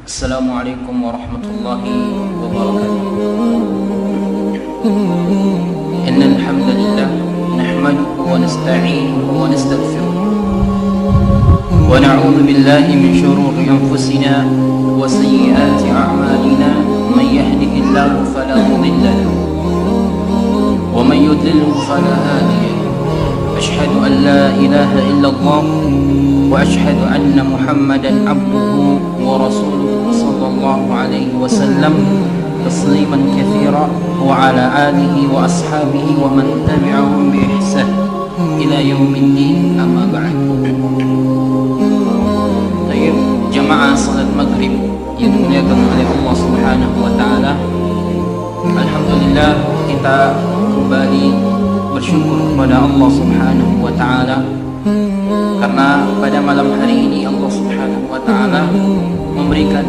Assalamualaikum warahmatullahi wabarakatuh. Innal hamdalillah nahmaduhu wa nasta'inuhu wa nastaghfiruh wa na'udzu billahi min shururi anfusina wa sayyiati a'malina. Man yahdihillahu fala mudilla lahu wa man yudlilhu fala hadiya lahu. Ashhadu an la ilaha illallah wa ashhadu anna Muhammadan abduhu wa rasuluhu sallallahu alaihi wasallam tasliman katsira wa ala alihi wa ashabihi wa man tabi'ahum bi ihsan ila yaumiddin, amma ba'd. Baik, jamaah salat maghrib yang dimuliakan oleh Allah Subhanahu wa taala. Alhamdulillah, kita kembali bersyukur kepada Allah Subhanahu wa taala karena pada malam hari ini Allah Subhanahu wa taala memberikan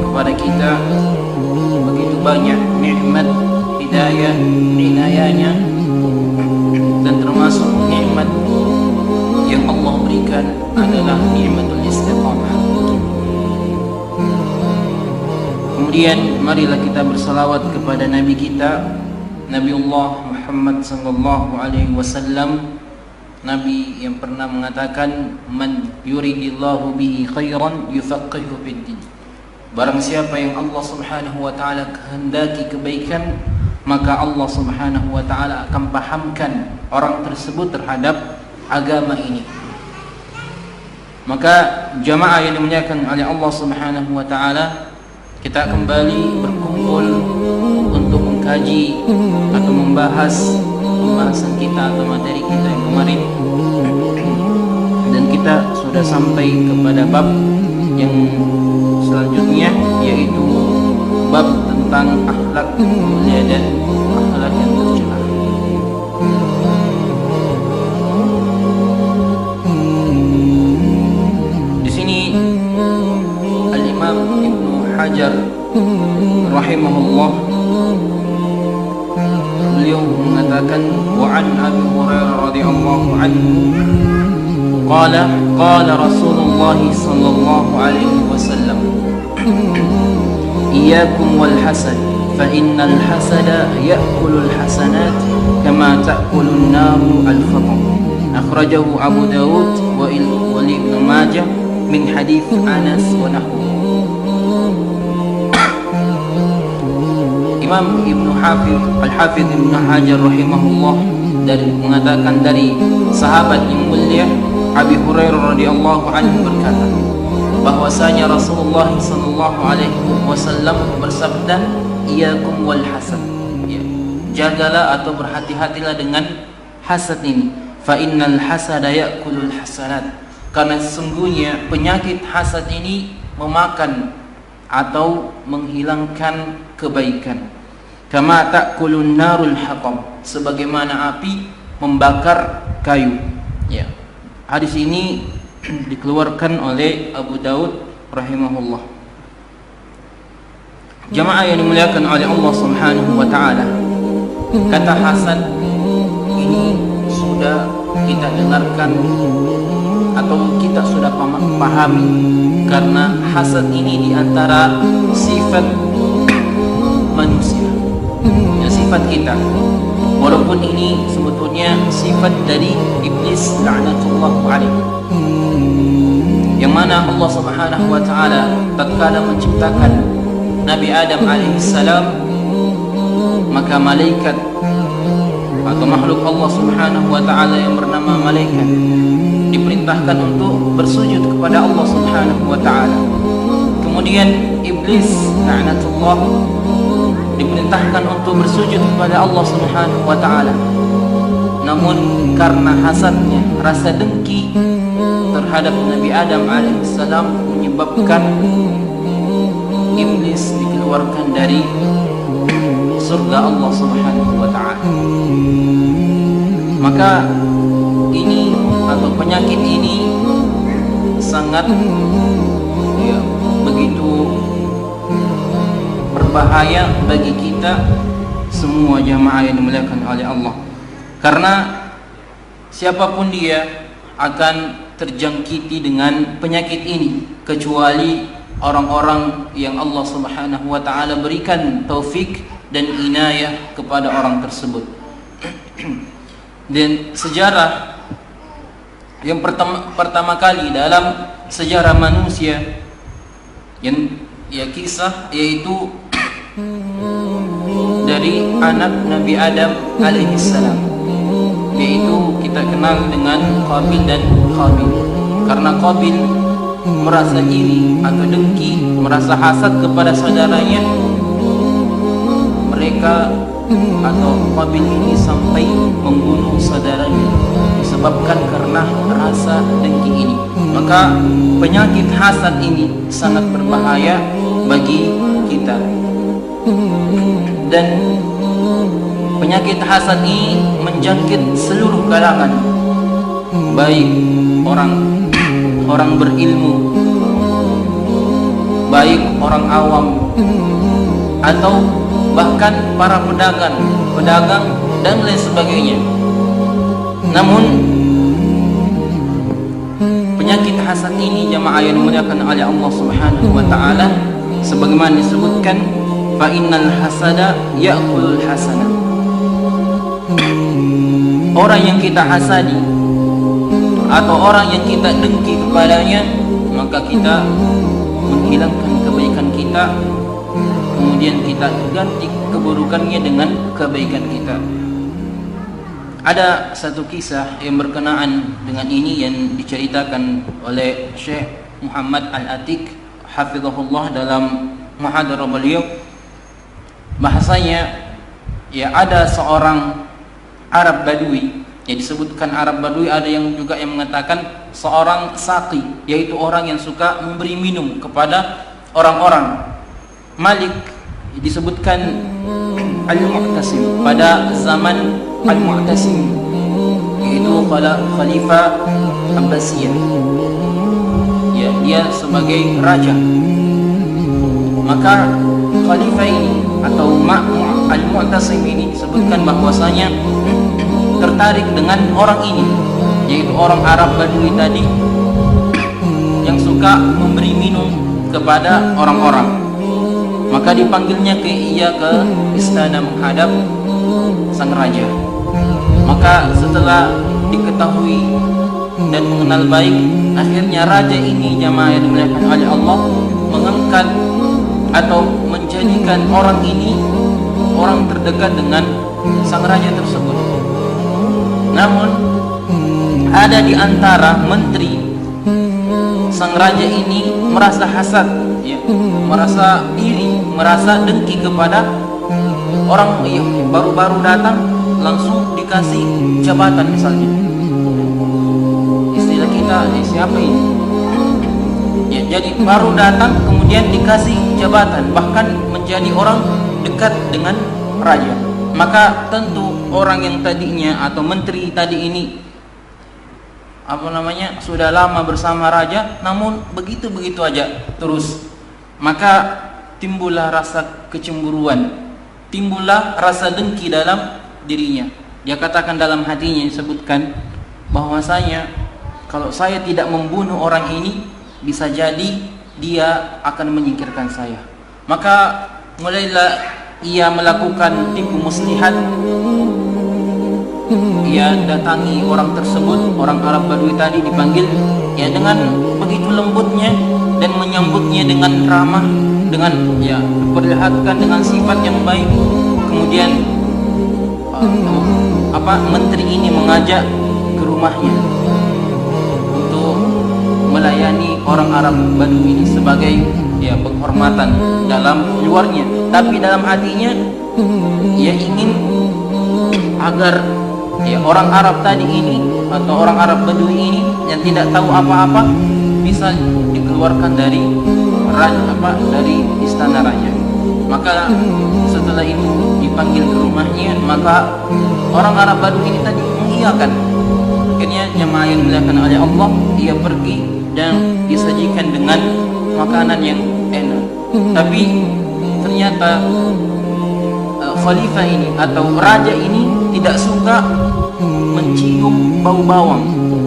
kepada kita begitu banyak nikmat hidayah, inayahnya, dan termasuk nikmat yang Allah berikan adalah nikmatul istiqamah. Kemudian marilah kita bersalawat kepada Nabi kita, Nabiullah Muhammad sallallahu alaihi wasallam, Nabi yang pernah mengatakan, man yuridillahu bihi khairan yufaqihu fiddin. Barang siapa yang Allah Subhanahu wa taala kehendaki kebaikan, maka Allah Subhanahu wa taala akan pahamkan orang tersebut terhadap agama ini. Maka jamaah yang dimuliakan oleh Allah Subhanahu wa taala, kita kembali berkumpul untuk mengkaji atau membahas pembahasan kita atau materi kita yang kemarin, dan kita sudah sampai kepada bab yang selanjutnya, yaitu bab tentang akhlak mulia dan akhlak yang tercela. Di sini Al-Imam Ibnu Hajar rahimahullah, beliau mengatakan, wa an Abi Hurairah radhiyallahu anhu qala Rasulullah sallallahu alaihi wasallam, iyyakum wal hasad fa innal hasada ya'kulul hasanat kama ta'kulun naru al khatam. Akhrajahu Abu Dawud wa Ibnu Majah min hadits Anas wa nahwu. Imam Ibnu Al-Hafidh Ibnu Hajar rahimahullah mengatakan dari sahabat yang mulia Abi Hurairah radhiyallahu anhu berkata, bahwasanya Rasulullah sallallahu alaihi wasallam bersabda, iyyakum wal hasad, ya, jagalah atau berhati-hatilah dengan hasad ini. Fa innal hasada ya'kulul hasanat, karena sesungguhnya penyakit hasad ini memakan atau menghilangkan kebaikan. Kama ta'kulun narul hatam, sebagaimana api membakar kayu. Ya. Hadis ini dikeluarkan oleh Abu Daud rahimahullah. Jamaah yang dimuliakan oleh Allah Subhanahu wa taala, kata hasad ini sudah kita dengarkan atau kita sudah pahami, karena hasad ini diantara sifat manusia, ya, sifat kita. Walaupun ini sebetulnya sifat dari iblis la'natullah alaihi, yang mana Allah Subhanahu wa taala tatkala menciptakan Nabi Adam alaihissalam, maka malaikat atau makhluk Allah Subhanahu wa taala yang bernama malaikat diperintahkan untuk bersujud kepada Allah Subhanahu wa taala. Kemudian iblis la'natullah diperintahkan untuk bersujud kepada Allah Subhanahu wa taala. Namun karena hasadnya, rasa dengki terhadap Nabi Adam alaihissalam, menyebabkan iblis dikeluarkan dari surga Allah Subhanahu wa taala. Maka ini atau penyakit ini sangat, ya, begitu berbahaya bagi kita semua jamaah yang dimuliakan oleh Allah, karena siapapun dia akan terjangkiti dengan penyakit ini kecuali orang-orang yang Allah Subhanahu wa taala berikan taufik dan inayah kepada orang tersebut. Dan sejarah yang pertama kali dalam sejarah manusia yang kisah yaitu dari anak Nabi Adam alaihissalam, yaitu kita kenal dengan Qabil dan Habil. Karena Qabil merasa iri atau dengki, merasa hasad kepada saudaranya, mereka atau Qabil ini sampai membunuh saudaranya disebabkan karena rasa dengki ini. Maka penyakit hasad ini sangat berbahaya bagi kita, dan penyakit hasad ini menjangkit seluruh kalangan, baik orang berilmu, baik orang awam, atau bahkan para pedagang dan lain sebagainya. Namun penyakit hasad ini jamaah yang dimuliakan oleh Allah Subhanahu wa taala, sebagaimana disebutkan, fa innal hasada ya'kulul hasana. Orang yang kita hasadi atau orang yang kita dengki kepadanya, maka kita menghilangkan kebaikan kita, kemudian kita ganti keburukannya dengan kebaikan kita. Ada satu kisah yang berkenaan dengan ini yang diceritakan oleh Syekh Muhammad Al-Atiq hafizahullah dalam muhadarah beliau. Bahasanya ya, ada seorang Arab Badui, yang disebutkan Arab Badui, ada yang juga yang mengatakan seorang saqi, yaitu orang yang suka memberi minum kepada orang-orang. Malik disebutkan Al-Mu'tasim pada zaman Al-Mu'tasim, yaitu Khalifah Abbasiyah. Ya, dia sebagai raja. Maka khalifah ini atau Al-Mu'tasim ini disebutkan bahwasanya tertarik dengan orang ini, yaitu orang Arab Badui tadi yang suka memberi minum kepada orang-orang. Maka dipanggilnya ke istana menghadap sang raja. Maka setelah diketahui dan mengenal baik, akhirnya raja ini jamaah yang dimuliakan oleh Allah mengangkat atau menjadikan orang ini orang terdekat dengan sang raja tersebut. Namun ada di antara menteri sang raja ini merasa hasad, ya, merasa iri, merasa dengki kepada orang yang baru-baru datang langsung dikasih jabatan misalnya. Istilah kita siapa ini? Ya, jadi baru datang kemudian dikasih jabatan, bahkan menjadi orang dekat dengan raja. Maka tentu orang yang tadinya atau menteri tadi ini sudah lama bersama raja, namun begitu-begitu aja terus, maka timbullah rasa kecemburuan, timbullah rasa dengki dalam dirinya. Dia katakan dalam hatinya, disebutkan bahwasanya kalau saya tidak membunuh orang ini, bisa jadi dia akan menyingkirkan saya. Maka mulailah ia melakukan tipu muslihat. Ia datangi orang tersebut, orang Arab Badui tadi dipanggil, ya, dengan begitu lembutnya dan menyambutnya dengan ramah, dengan ya diperlihatkan dengan sifat yang baik. Kemudian menteri ini mengajak ke rumahnya untuk melayani orang Arab Badui ini sebagai ya penghormatan dalam luarnya, tapi dalam hatinya ia ingin agar ya orang Arab tadi ini atau orang Arab Badui ini yang tidak tahu apa-apa bisa dikeluarkan dari dari istana raja. Maka setelah itu dipanggil ke rumahnya, maka orang Arab Badui ini tadi mengiyakan. Akhirnya jemaah yang dimuliakan oleh Allah, ia pergi dan disajikan dengan makanan yang enak. Tapi ternyata khalifah ini atau raja ini tidak suka mencium bau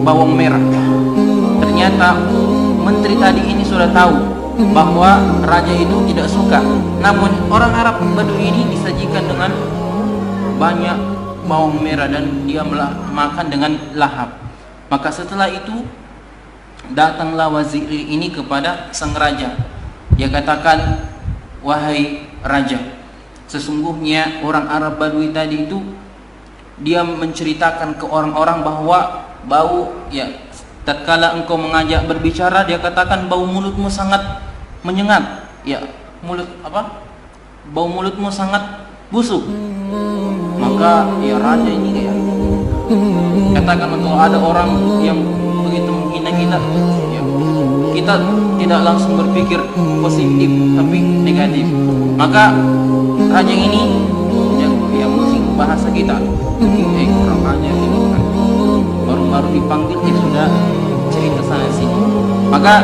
bawang merah. Ternyata menteri tadi ini sudah tahu bahwa raja itu tidak suka. Namun orang Arab Badui ini disajikan dengan banyak bawang merah dan dia makan dengan lahap. Maka setelah itu datanglah wazir ini kepada sang raja. Dia katakan, wahai raja, sesungguhnya orang Arab Badui tadi itu dia menceritakan ke orang-orang bahwa bau, ya, tatkala engkau mengajak berbicara, dia katakan bau mulutmu sangat menyengat, ya, bau mulutmu sangat busuk. Maka ya raja ini kayak katakan, kalau ada orang yang begitu menghina kita, ya, kita tidak langsung berpikir positif tapi negatif. Maka raja ini yang musik bahasa kita, orang raja ini kan baru dipanggil dia sudah cerita sana sini. Maka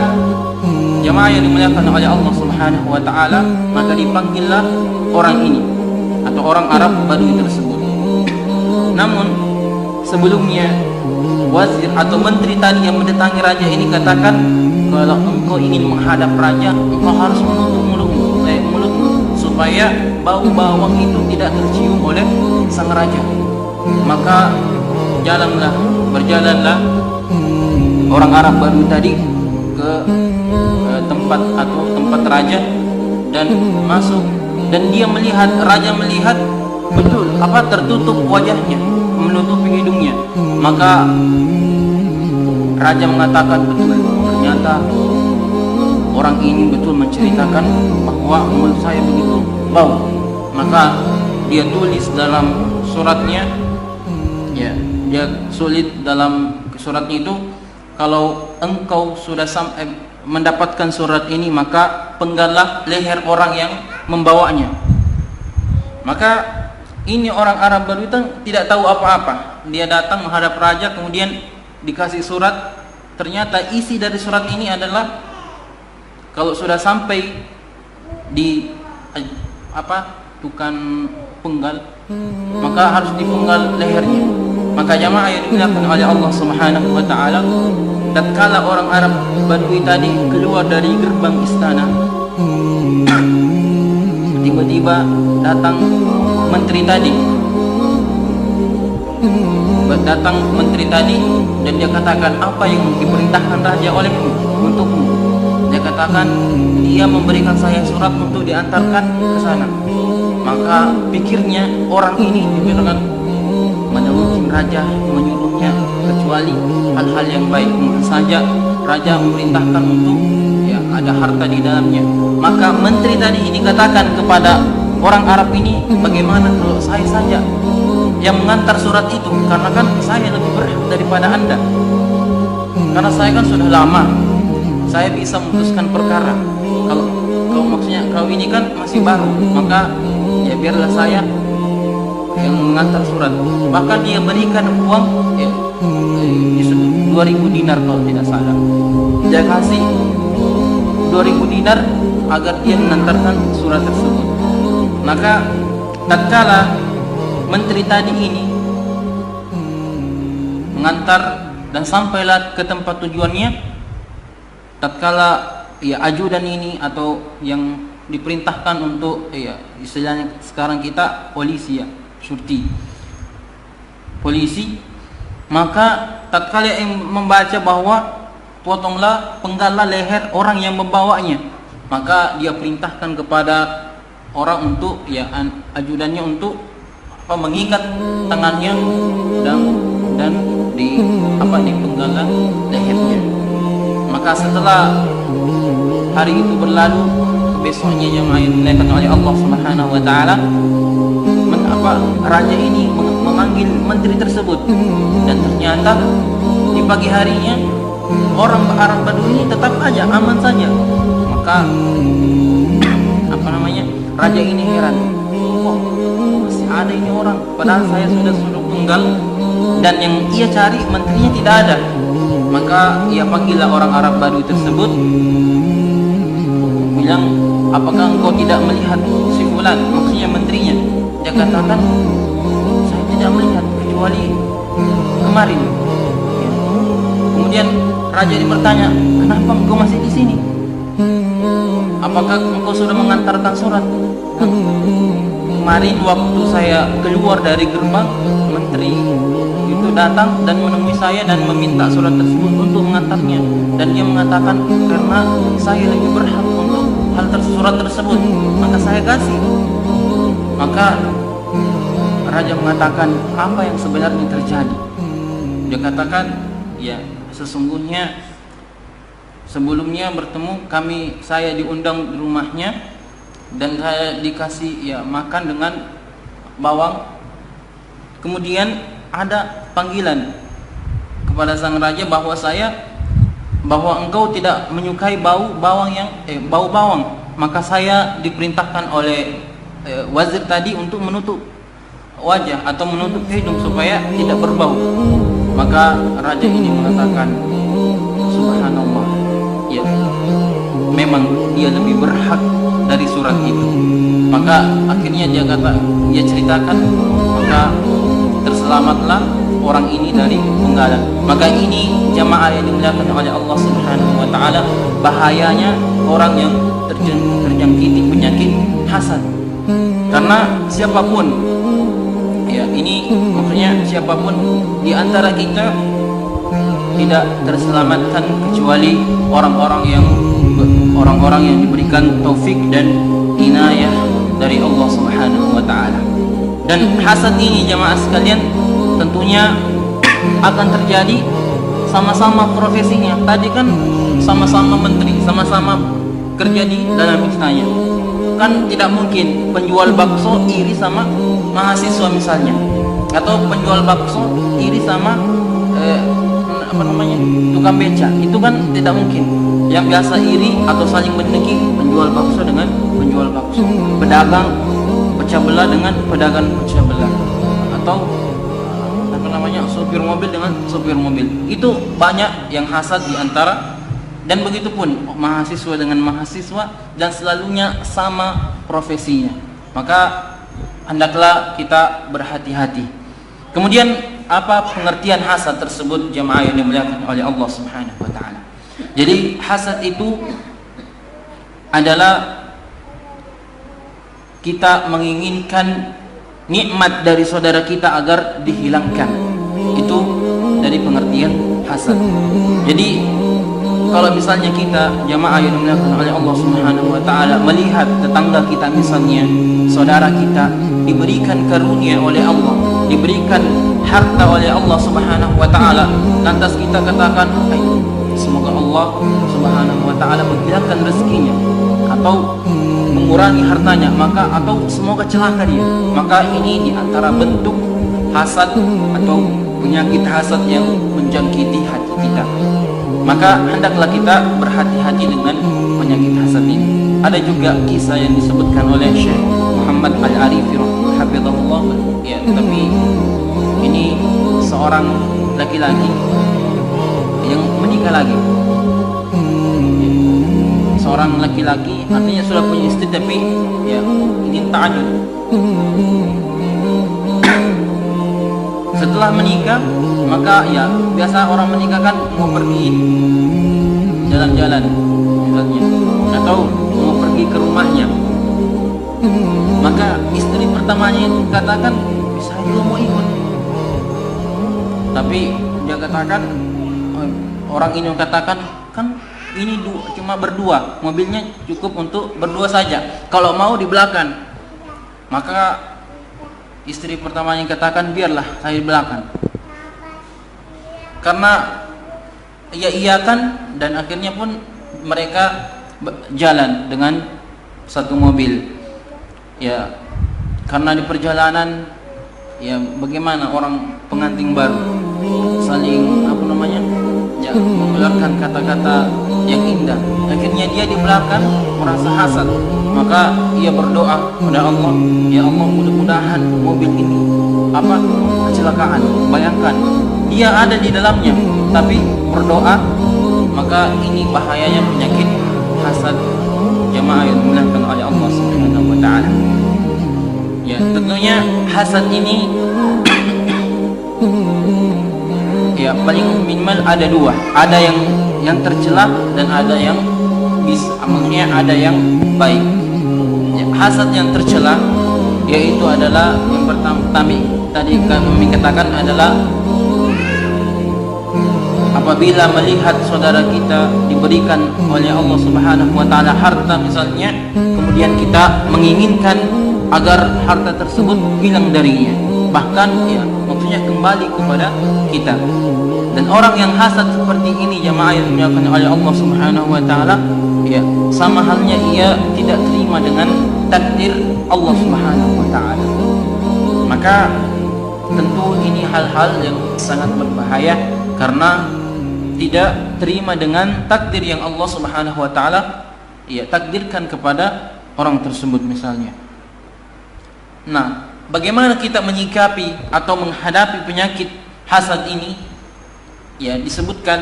jamaah yang dimuliakan oleh Allah Subhanahu wa taala, maka dipanggillah orang ini atau orang Arab Badui tersebut. Namun sebelumnya wazir atau menteri tadi yang mendatangi raja ini katakan, kalau engkau ingin menghadap raja, engkau harus menutup mulutmu supaya bau bawang itu tidak tercium oleh sang raja. Maka berjalanlah orang Arab Badui tadi ke tempat raja dan masuk, dan raja melihat betul tertutup wajahnya, menutupi hidungnya. Maka raja mengatakan, betul, ternyata orang ini betul menceritakan bahwa mulut saya begitu bau. Maka dia tulis dalam suratnya, ya, dia sulit dalam suratnya itu, kalau engkau sudah mendapatkan surat ini, maka penggallah leher orang yang membawanya. Maka ini orang Arab Badui tidak tahu apa-apa. Dia datang menghadap raja, kemudian dikasih surat. Ternyata isi dari surat ini adalah kalau sudah sampai di tukang penggal, maka harus dipenggal lehernya. Maka jamaah yang dimuliakan oleh Allah Subhanahu wa taala, tatkala orang Arab Badui tadi keluar dari gerbang istana, tiba-tiba datang menteri tadi dan dia katakan, apa yang diperintahkan raja olehmu untukmu? Dia katakan, dia memberikan saya surat untuk diantarkan ke sana. Maka pikirnya orang ini dibilang, mana mungkin raja menyuruhnya kecuali hal-hal yang baik. Mungkin saja raja memerintahkan untuk, ya, ada harta di dalamnya. Maka menteri tadi ini katakan kepada orang Arab ini, bagaimana kalau saya saja yang mengantar surat itu, karena kan saya lebih berhak daripada Anda, karena saya kan sudah lama, saya bisa memutuskan perkara. Kalau maksudnya kau ini kan masih baru, maka ya biarlah saya yang mengantar surat. Bahkan dia berikan uang, ya, 2000 dinar kalau tidak salah. Dia kasih 2000 dinar agar dia mengantarkan surat tersebut. Maka tatkala menteri tadi ini mengantar dan sampailah ke tempat tujuannya, tatkala ya ajudan ini atau yang diperintahkan untuk, ya, istilahnya sekarang kita polisi, ya, syurti, polisi, maka tatkala yang membaca bahwa potonglah, penggallah leher orang yang membawanya, maka dia perintahkan kepada orang untuk, ya, ajudannya untuk mengikat tangannya dan dipenggallah lehernya. Maka setelah hari itu berlalu, besoknya yang dimuliakan oleh Allah Subhanahu wa taala, raja ini memanggil menteri tersebut, dan ternyata di pagi harinya orang Arab Badui ini tetap aja aman saja. Maka raja ini heran, masih ada ini orang, padahal saya sudah suruh penggal dan yang ia cari menterinya tidak ada. Maka ia panggillah orang Arab Badui tersebut, bilang, apakah engkau tidak melihat si fulan, maksudnya menterinya? Dia katakan, saya tidak melihat kecuali kemarin. Ya. Kemudian raja ini bertanya, kenapa engkau masih di sini? Apakah engkau sudah mengantarkan surat? Kemarin waktu saya keluar dari gerbang, menteri itu datang dan menemui saya dan meminta surat tersebut untuk mengantarnya, dan dia mengatakan karena saya lebih berhak untuk surat tersebut, maka saya kasih. Maka raja mengatakan, apa yang sebenarnya terjadi? Dia katakan, ya sesungguhnya sebelumnya bertemu saya diundang di rumahnya dan saya dikasih ya makan dengan bawang. Kemudian ada panggilan kepada sang raja bahwa engkau tidak menyukai bau bawang, maka saya diperintahkan oleh wazir tadi untuk menutup wajah atau menutup hidung supaya tidak berbau. Maka raja ini mengatakan, subhanallah, ya memang dia lebih berhak dari surat itu. Maka akhirnya dia ceritakan, maka terselamatlah orang ini dari penggalan. Maka ini jamaah yang dimuliakan oleh Allah Subhanahu wa taala, bahayanya orang yang terjangkiti penyakit hasad. Karena siapapun, ya ini maksudnya siapapun di antara kita tidak terselamatkan kecuali orang-orang yang diberikan taufik dan inayah dari Allah Subhanahu wa taala. Dan hasad ini jamaah sekalian tentunya akan terjadi sama-sama profesinya. Tadi kan sama-sama menteri, sama-sama kerja di dalam istana. Kan tidak mungkin penjual bakso iri sama mahasiswa misalnya, atau penjual bakso iri sama tukang beca. Itu kan tidak mungkin. Yang biasa iri atau saling mendengki penjual bakso dengan penjual bakso, pedagang pecah belah dengan pedagang pecah belah, atau sopir mobil dengan sopir mobil. Itu banyak yang hasad di antara. Dan begitu pun mahasiswa dengan mahasiswa, dan selalunya sama profesinya. Maka hendaklah kita berhati-hati. Kemudian apa pengertian hasad tersebut jemaah yang dimuliakan oleh Allah Subhanahu wa taala? Jadi hasad itu adalah kita menginginkan nikmat dari saudara kita agar dihilangkan. Itu dari pengertian hasad. Jadi kalau misalnya kita jamaah yang dimuliakan oleh Allah Subhanahu wa taala melihat tetangga kita, misalnya saudara kita diberikan karunia oleh Allah, diberikan harta oleh Allah Subhanahu wa taala, lantas kita katakan, semoga Allah Subhanahu wa taala menghilangkan rezekinya atau mengurangi hartanya, atau semoga celaka dia. Maka ini di antara bentuk hasad atau penyakit hasad yang menjangkiti hati kita. Maka hendaklah kita berhati-hati dengan penyakit hasad ini. Ada juga kisah yang disebutkan oleh Syekh Muhammad Al-Arifi hafizahullah, ya, tapi ini seorang laki-laki yang menikah lagi. Seorang laki-laki artinya sudah punya istri tapi ya ingin ta'adud. Setelah menikah, maka ya biasa orang menikah kan mau pergi jalan-jalan misalnya, atau mau pergi ke rumahnya. Maka istri pertamanya itu katakan, saya juga mau ikut. Tapi dia katakan, orang ini katakan, kan ini cuma berdua, mobilnya cukup untuk berdua saja, kalau mau di belakang. Maka istri pertamanya katakan, biarlah saya di belakang. Karena iya-iyakan, dan akhirnya pun mereka jalan dengan satu mobil. Ya, karena di perjalanan, ya bagaimana orang pengantin baru saling ya mengeluarkan kata-kata yang indah. Akhirnya dia di belakang merasa hasad. Maka ia berdoa kepada Allah, ya Allah, mudah-mudahan mobil ini kecelakaan. Bayangkan dia ada di dalamnya tapi berdoa. Maka ini bahayanya penyakit hasad jamaah yang dimuliakan oleh Allah Subhanahu wa taala. Ya, tentunya hasad ini ya paling minimal ada dua. Ada yang tercela dan ada yang maksudnya ada yang baik. Ya, hasad yang tercela yaitu adalah yang pertama tadi kami katakan adalah apabila melihat saudara kita diberikan oleh Allah Subhanahu wa taala harta misalnya, kemudian kita menginginkan agar harta tersebut hilang darinya, bahkan ya maksudnya kembali kepada kita. Dan orang yang hasad seperti ini jamaah yang dimuliakan oleh Allah Subhanahu wa taala, ya sama halnya ia tidak terima dengan takdir Allah Subhanahu wa taala. Maka tentu ini hal-hal yang sangat berbahaya karena tidak terima dengan takdir yang Allah Subhanahu wa taala ya takdirkan kepada orang tersebut misalnya. Nah, bagaimana kita menyikapi atau menghadapi penyakit hasad ini? Ya, disebutkan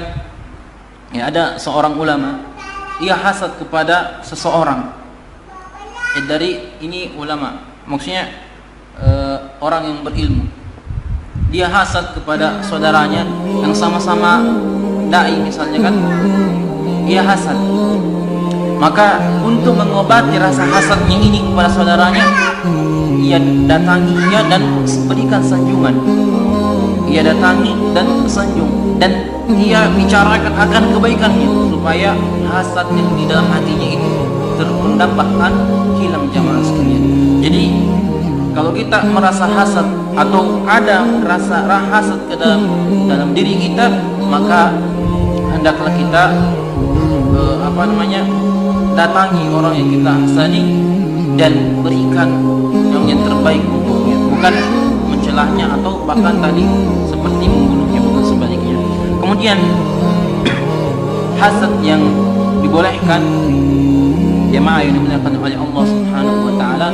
ya ada seorang ulama ia hasad kepada seseorang. Dari ini ulama, maksudnya orang yang berilmu. Dia hasad kepada saudaranya yang sama-sama dai misalnya kan, ia hasad. Maka untuk mengobati rasa hasadnya ini kepada saudaranya, ia datangi ia dan berikan sanjungan. Ia datangi dan sanjung dan ia bicarakan akan kebaikannya supaya hasad yang di dalam hatinya itu terpendam bahkan hilang jamaah sekalian. Jadi kalau kita merasa hasad atau ada rasa hasad ke dalam diri kita, maka hendaklah kita datangi orang yang kita hasadi dan berikan yang terbaik untuknya, bukan mencelahnya atau bahkan tadi seperti membunuhnya, bukan sebaliknya. Kemudian hasad yang dibolehkan jemaah yang dimuliakan oleh Allah Subhanahu wa taala,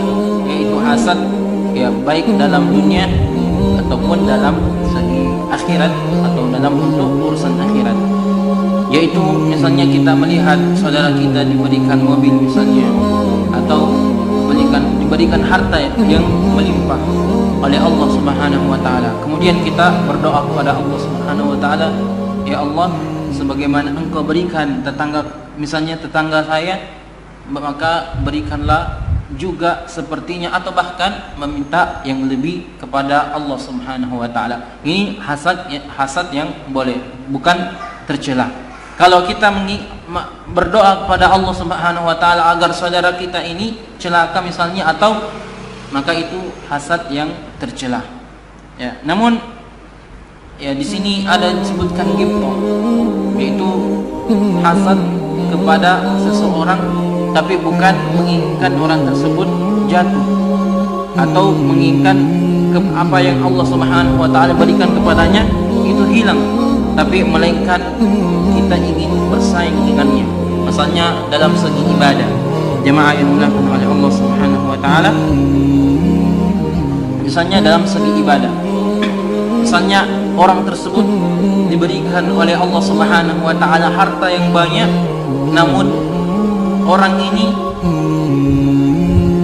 yaitu hasad ya baik dalam dunia ataupun dalam segi akhirat atau dalam untuk urusan akhirat. Yaitu misalnya kita melihat saudara kita diberikan mobil misalnya, atau diberikan harta yang melimpah oleh Allah Subhanahu wa taala. Kemudian kita berdoa kepada Allah Subhanahu wa taala, ya Allah, sebagaimana Engkau berikan misalnya tetangga saya, maka berikanlah juga sepertinya, atau bahkan meminta yang lebih kepada Allah Subhanahu wa taala. Ini hasad yang boleh, bukan tercela. Kalau kita berdoa kepada Allah Subhanahu wa taala agar saudara kita ini celaka misalnya, atau maka itu hasad yang tercela. Ya, namun ya di sini ada disebutkan ghibthah, yaitu hasad kepada seseorang tapi bukan menginginkan orang tersebut jatuh atau menginginkan apa yang Allah Subhanahu wa taala berikan kepadanya itu hilang, tapi melainkan kita ingin bersaing dengannya. Misalnya dalam segi ibadah, jemaah yang dimuliakan oleh Allah Subhanahu wa taala, misalnya dalam segi ibadah, misalnya orang tersebut diberikan oleh Allah Subhanahu wa taala harta yang banyak, namun orang ini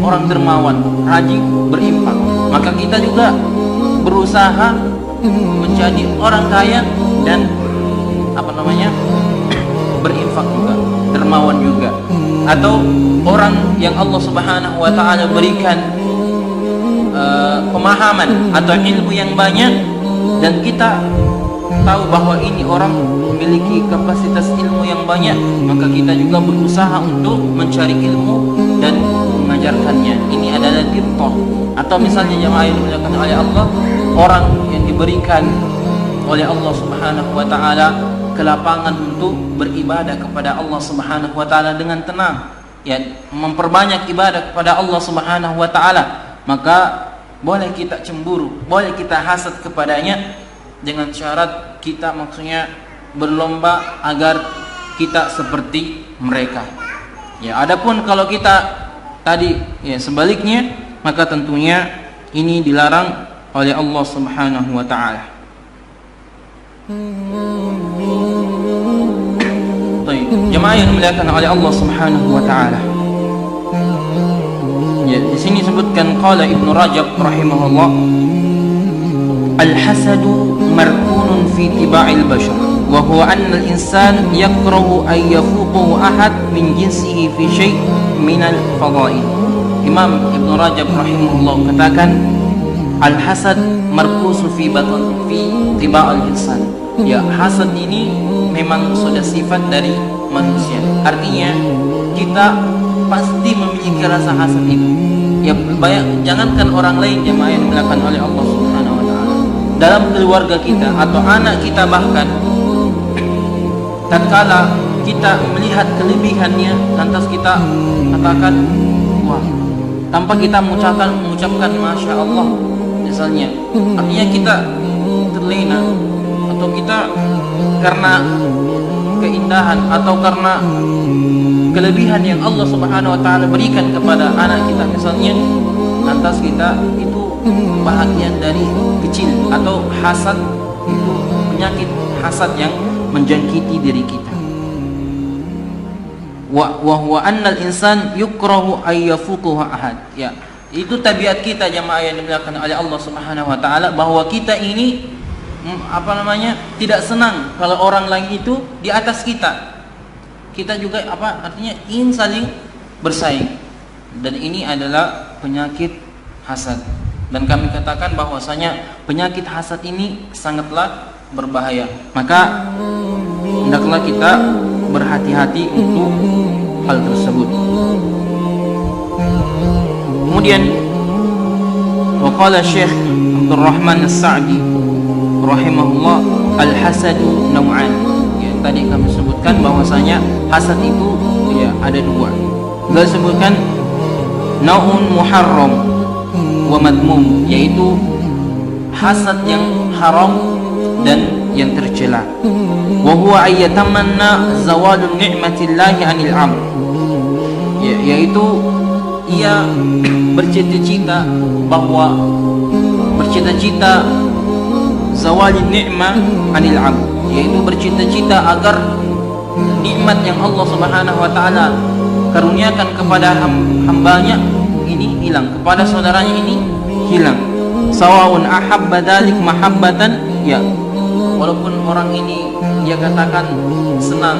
orang dermawan, rajin berinfak, maka kita juga berusaha menjadi orang kaya dan berinfak juga, dermawan juga. Atau orang yang Allah Subhanahu wa taala berikan pemahaman atau ilmu yang banyak, dan kita tahu bahwa ini orang memiliki kapasitas ilmu yang banyak, maka kita juga berusaha untuk mencari ilmu dan mengajarkannya. Ini adalah ghibthah. Atau misalnya jemaah yang dimuliakan oleh Allah, orang yang diberikan oleh Allah Subhanahu wa taala kelapangan untuk beribadah kepada Allah Subhanahu wa taala dengan tenang, ya, memperbanyak ibadah kepada Allah Subhanahu wa taala, maka boleh kita cemburu, boleh kita hasad kepadanya, dengan syarat kita maksudnya berlomba agar kita seperti mereka. Ya, adapun kalau kita tadi ya sebaliknya, maka tentunya ini dilarang oleh Allah Subhanahu wa taala. Baik, jemaah yang dimuliakan oleh Allah Subhanahu wa taala. Ya, di sini sebutkan qala Ibnu Rajab rahimahullah, al-hasadu markunun fi tiba'il bashar wa huwa anna al-insan yakrahu an yafuqahu ahad min jinsihi fi syai' minal fadail. Imam Ibn Rajab rahimahullah katakan, al-hasad markusu fi batan fi tiba'al insan. Ya, hasad ini memang sudah sifat dari manusia. Artinya kita pasti memiliki rasa hasad itu. Ya, jangankan orang lain jemaah yang dimuliakan oleh Allah Subhanahu wa taala. Dalam keluarga kita atau anak kita, bahkan tatkala kita melihat kelebihannya, lantas kita katakan wah, tanpa kita mengucapkan masya Allah misalnya, artinya kita terlena, atau kita karena keindahan atau karena kelebihan yang Allah Subhanahu wa taala berikan kepada anak kita misalnya, lantas kita itu bahagian dari kecil, atau hasad itu penyakit hasad yang menjangkiti diri kita. Wa huwa annal insan yukrahu ay yafuquhu ahad. Ya, itu tabiat kita jemaah yang dimuliakan oleh Allah Subhanahu wa taala, bahwa kita ini tidak senang kalau orang lain itu di atas kita. Kita juga artinya ingin saling bersaing. Dan ini adalah penyakit hasad. Dan kami katakan bahwasanya penyakit hasad ini sangatlah berbahaya. Maka hendaklah kita berhati-hati untuk hal tersebut. Kemudian waqala Syekh Abdul Rahman As-Sa'di rahimahullah, al-hasadu naw'an. Ya, tadi kami sebutkan bahwasanya hasad itu ya ada dua. Beliau sebutkan naun muharram wa madmum, yaitu hasad yang haram dan yang tercela. Wa huwa ayyatamanna zawalun ni'matillahi 'anil 'abd, yaitu ia bercita-cita zawalin ni'mah 'anil 'abd, yaitu bercita-cita agar nikmat yang Allah Subhanahu wa taala karuniakan kepada hambanya ini hilang, kepada saudaranya ini hilang. Sawa'un ahabba dzalik mahabbatan, ya, walaupun orang ini dia katakan senang,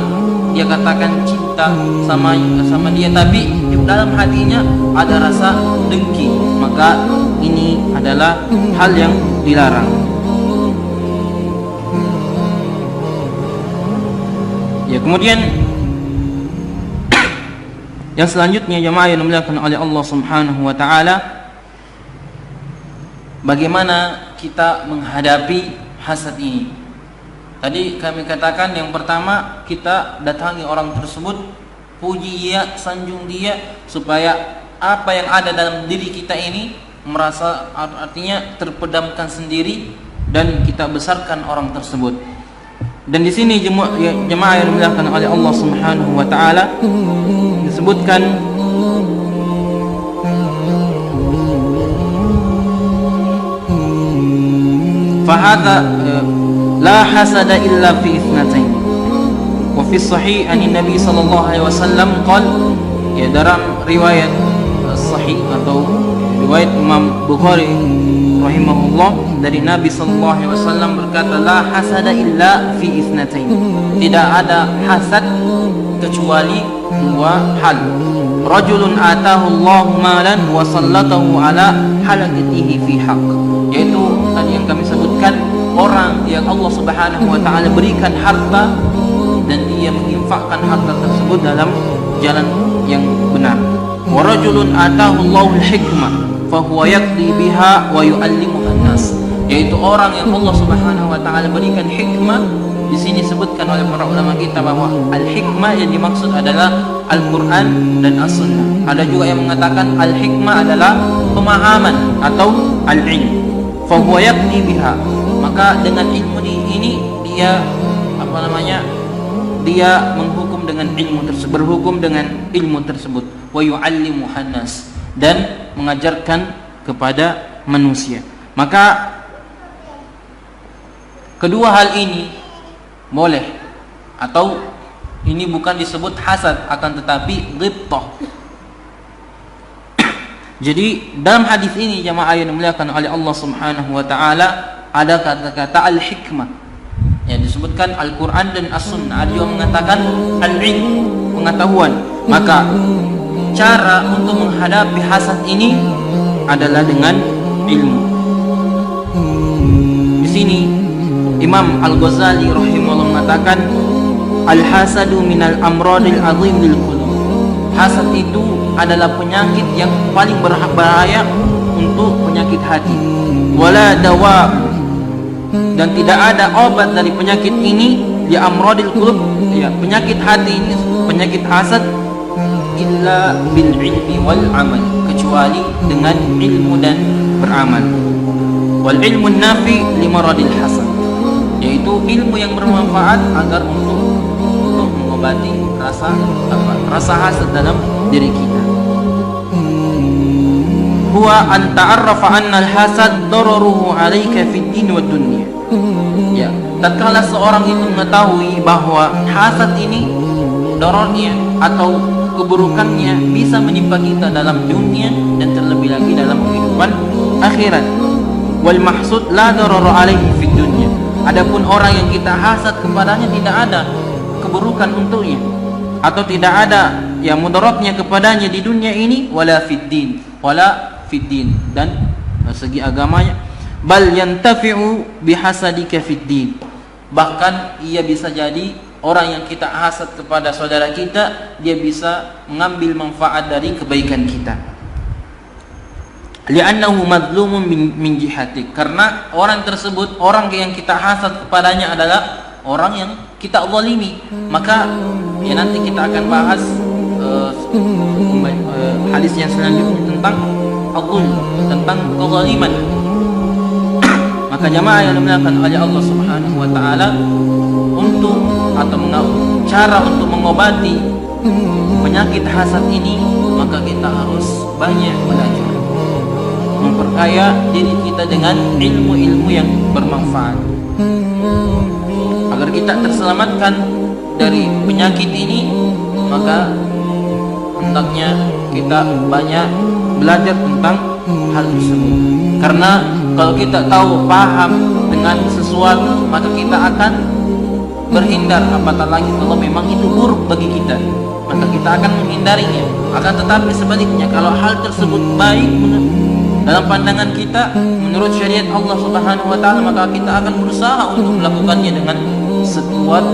dia katakan cinta sama dia, tapi dalam hatinya ada rasa dengki, maka ini adalah hal yang dilarang. Ya, kemudian yang selanjutnya jemaah yang dimuliakan oleh Allah Subhanahu wa taala, bagaimana kita menghadapi hasad ini. Tadi kami katakan yang pertama, kita datangi orang tersebut, puji dia, sanjung dia, supaya apa yang ada dalam diri kita ini merasa, artinya terpedamkan sendiri, dan kita besarkan orang tersebut. Dan di sini jemaah yang dimuliakan oleh Allah Subhanahu wa taala disebutkan fahadha la hasada illa fi ithnatain. Wa fi sahih an Nabi sallallahu alaihi wasallam qala, ya, dalam riwayat sahih atau riwayat Imam Bukhari rahimahullah, dari Nabi sallallahu alaihi wasallam berkata, la hasada illa fi ithnatain. Tidak ada hasad kecuali dua hal. Rajulun atahu Allahu malan wa sallatahu ala halaqatihi fi haqq, yaitu tadi yang kami sebutkan, orang yang Allah Subhanahu wa taala berikan harta dan dia menginfakkan harta tersebut dalam jalan yang benar. Wa rajulun atahu Allahu al-hikmah fa huwa yaqdi biha wa yu'allimuha an-nas, yaitu orang yang Allah Subhanahu wa taala berikan hikmah. Di sini disebutkan oleh para ulama kita bahwa al-hikmah yang dimaksud adalah Al-Quran dan As-Sunnah. Ada juga yang mengatakan al-hikmah adalah pemahaman atau al-ilm. Fa huwa yaqdi biha, maka dengan ilmu ini dia dia menghukum dengan ilmu tersebut, berhukum dengan ilmu tersebut. Wa yu'allimuhan nas, dan mengajarkan kepada manusia. Maka kedua hal ini boleh, atau ini bukan disebut hasad, akan tetapi ghibtah. Jadi dalam hadis ini jemaah yang dimuliakan oleh Allah Subhanahu wa taala ada kata-kata al-hikmah yang disebutkan Al-Quran dan As-Sunnah. Ada yang mengatakan al-ilm pengetahuan. Maka cara untuk menghadapi hasad ini adalah dengan ilmu. Di sini Imam Al-Ghazali rahimahullah mengatakan, al-hasadu minal amradil azim lil qulub. Hasad itu adalah penyakit yang paling berbahaya untuk penyakit hati. Wala dawa, dan tidak ada obat dari penyakit ini, li amradil qulub, ya, penyakit hati ini, penyakit hasad, illa bil ilmi wal amal, kecuali dengan ilmu dan beramal. Wal ilmu nafi li maradil hasad, yaitu ilmu yang bermanfaat agar untuk mengobati rasa hasad dalam diri kita. Huwa an ta'arrafa anna al-hasad dararuhu 'alaika fid din wad dunya. Ya, tatkala seorang itu mengetahui bahwa hasad ini dararnya atau keburukannya bisa menimpa kita dalam dunia dan terlebih lagi dalam kehidupan akhirat. Wal mahsud la darara 'alaihi fid dunya. Adapun orang yang kita hasad kepadanya tidak ada keburukan untuknya atau tidak ada yang mudaratnya kepadanya di dunia ini, wala fid din, dan segi agamanya, bal yantafi'u bihasadika fid din. Bahkan ia bisa jadi orang yang kita hasad kepada saudara kita, dia bisa mengambil manfaat dari kebaikan kita. Li'annahu madlumun min jihatik, karena orang tersebut, orang yang kita hasad kepadanya adalah orang yang kita zalimi. Maka ya nanti kita akan bahas hadis yang selanjutnya tentang al-zulm, tentang kezaliman. Maka jamaah yang dimuliakan oleh Allah Subhanahu wa taala, untuk atau cara untuk mengobati penyakit hasad ini, maka kita harus banyak belajar, memperkaya diri kita dengan ilmu-ilmu yang bermanfaat agar kita terselamatkan dari penyakit ini. Maka hendaknya kita banyak belajar tentang hal tersebut, karena kalau kita tahu paham dengan sesuatu, maka kita akan berhindar. Apatah lagi kalau memang itu buruk bagi kita, maka kita akan menghindarinya. Akan tetapi sebaliknya, kalau hal tersebut baik dalam pandangan kita menurut syariat Allah Subhanahu wa taala, maka kita akan berusaha untuk melakukannya dengan sekuat,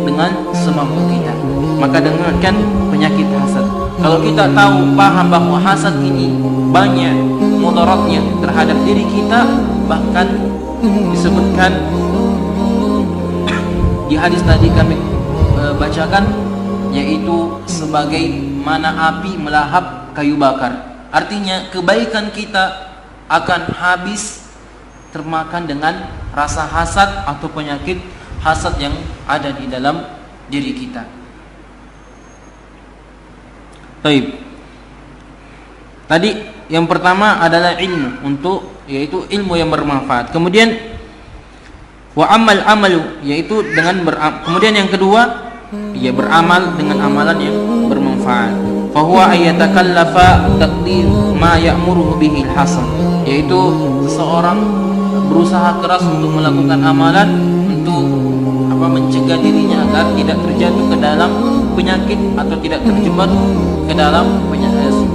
dengan semampu kita. Maka dengarkan penyakit hasad. Kalau kita tahu paham bahwa hasad ini banyak mudaratnya terhadap diri kita, bahkan disebutkan di hadis tadi kami bacakan, yaitu sebagaimana api melahap kayu bakar. Artinya kebaikan kita akan habis termakan dengan rasa hasad atau penyakit hasad yang ada di dalam diri kita. Baik. Tadi yang pertama adalah ilmu, yaitu ilmu yang bermanfaat. Kemudian wa amal amalu, yaitu dengan kemudian yang kedua, ia beramal dengan amalan yang bermanfaat. Fa huwa ayatakallafa taqdir ma ya'muruhu bihi al-hasan, yaitu seseorang berusaha keras untuk melakukan amalan untuk mencegah dirinya agar tidak terjatuh ke dalam penyakit atau tidak terjebak ke dalam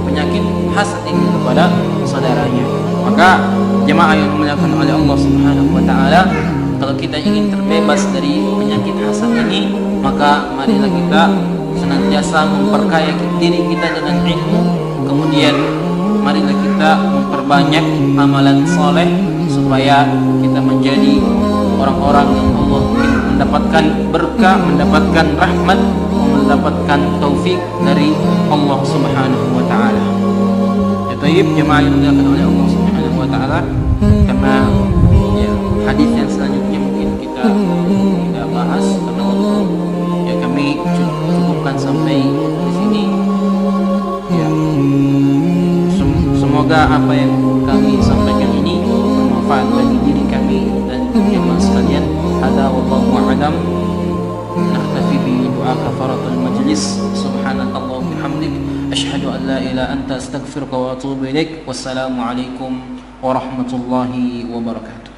penyakit hasad ini kepada saudaranya. Maka jemaah yang dimuliakan oleh Allah Subhanahu wa taala, kalau kita ingin terbebas dari penyakit hasad ini, maka marilah kita senantiasa memperkaya diri kita dengan ilmu. Kemudian marilah kita memperbanyak amalan soleh supaya kita menjadi orang-orang yang Allah mendapatkan berkah, mendapatkan rahmat, mendapatkan taufik dari Allah Subhanahu wa taala. Ya tayyib, jemaah yang dimuliakan oleh Allah Subhanahu wa taala, karena ya, hadis yang selanjutnya mungkin kita tidak bahas karena waktu, ya kami cukupkan sampai di sini. Ya, semoga apa yang kami sampaikan ini bermanfaat bagi diri kami dan jemaah sekalian. Hada wallahu a'lam. Naktafi bi du'a kafaratul majlis. Subhanakallah wa bihamdik, asyhadu an la ilaha anta astaghfiruka wa atubu ilaik. Wassalamu alaikum warahmatullahi wabarakatuh.